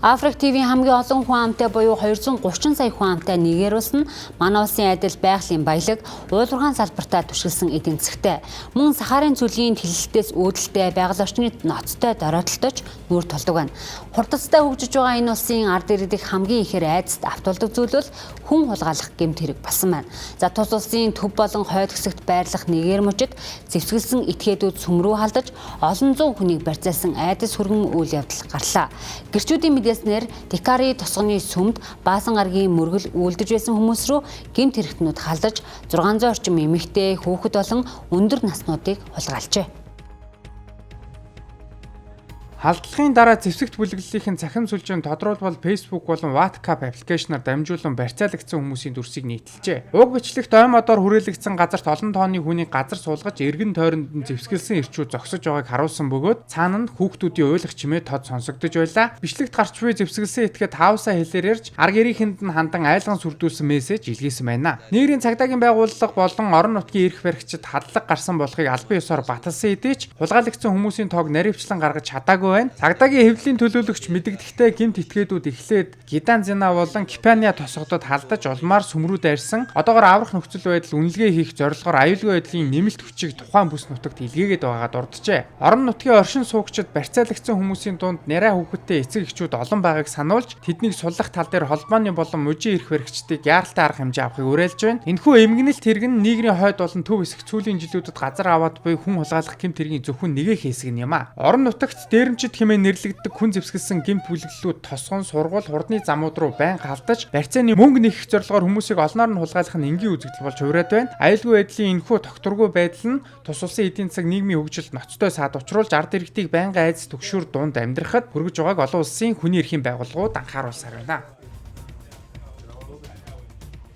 Африк ТV-ийн хамгийн олон хүн амтай буюу 230 сая хүн амтай Нигериус нь манай улсын адил байгалийн баялаг, уулуурхаан салбартаа түшиглсэн эдийн засгтай. Мөн Сахарын цүлгийн тэлэлтээс үүдэлтэй байгаль орчны ноцтой дороотолтож нүүр тулдаг байна. Хурдцтай хөгжиж байгаа энэ улсын ард иргэдийг хамгийн ихээр айдасд автуулдаг зүйл бол хүн хулгайлах гэмт хэрэг болсон байна. За тус улсын төв болон хойд хэсэгт байрлах Нигери мужид зэвсгэлсэн этгээдүүд сүм рүү халдаж олон зуун хүнийг барьцаалсан айдас хүргэн үйл явдал гарлаа. Гэрчүүдийн мэдээснээр Дикари тосгоны сүмд Баасан гарагийн мөргөл үлдэж байсан хүмүүс рүү гэмт хэрэгтнүүд халдаж 600 орчим эмэгтэй, хүүхэд болон өндөр наснуудыг хулгайлжээ. Халдлагын дараа зэвсэгт бүлэглэлийн цахим сүлжээнд тодруулбал Facebook болон WhatsApp аппликейшнаар дамжуулан барьцаалагдсан хүмүүсийн дүрсийг нийтэлжээ. Уг бичлэгт ой модоор хүрээлэгдсэн газарт олон тооны хүнийг газар суулгаж эргэн тойронд нь зэвсгэлсэн ирчүүд зогсож байгааг харуулсан бөгөөд цаана нь хүүхдүүдийн уйлах чимээ тод сонсогдож байлаа. Бичлэгт гарч буй зэвсгэлсэн этгээд хаусаа хэлээр ярьж арга ирээхэнд нь хандан айлган сүрдүүлсэн мессеж илгээсэн байна. Нийгмийн цагдаагийн байгууллага болон орон нутгийн эрх баригчид хадлага гарсан болохыг албан ёсоор баталсан хэдий ч хулгайлагдсан хүмүүсийн тоог наривчлан гаргаж чадаагүй. Цагдаагийн хэвлэлийн төлөөлөгч мэдэгдэхтэй гэмт этгээдүүд эхлээд Гидан Зина болон Кипания тосгодод халдаж улмаар сүм рүү дайрсан. Одоогоор аврах нөхцөл байдал үнэлгээ хийх зорилгоор аюулгүй байдлын нэмэлт хүчийг тухайн бүс нутагт илгээгээд байгаа дурджээ. Орон нутгийн оршин суугчид барьцаалагдсан хүмүүсийн дунд нарай хүүхэдтэй эцэг эхчүүд олон байгааг сануулж тэднийг суллах тал дээр холбооны болон мужийн эрх баригчдыг яаралтай арга хэмжээ авахыг уриалж байна. Энэхүү эмгэнэлт хэрэг нь нийгмийн хойд болон төв хэсэг сүүлийн жилүүдэд газар аваад буй хүн хулгайлах гэмт хэргийн зөвхөн нэг хэсэг юм а. Орон нутагт дээрэмчид хэмээн нэрлэгддэг хүн зэвсгэлсэн гэмт бүлэглэлүүд тосгон, сургууль, хурдны замууд руу байнга халдаж барьцааны мөнгө нэхэх зорилгоор хүмүүсийг олноор нь хулгайлах нь энгийн үзэгдэл болж хувираад байна. Аюулгүй байдлын энэхүү тогтворгүй байдал нь тус улсын эдийн засаг нийгмийн хөгжилд ноцтой саад учруулж ард иргэдийг байнга айдас түгшүүр дунд амьдрахад хүргэж байгааг олон улсын хүний эрхийн байгууллагууд анхааруулсаар байна.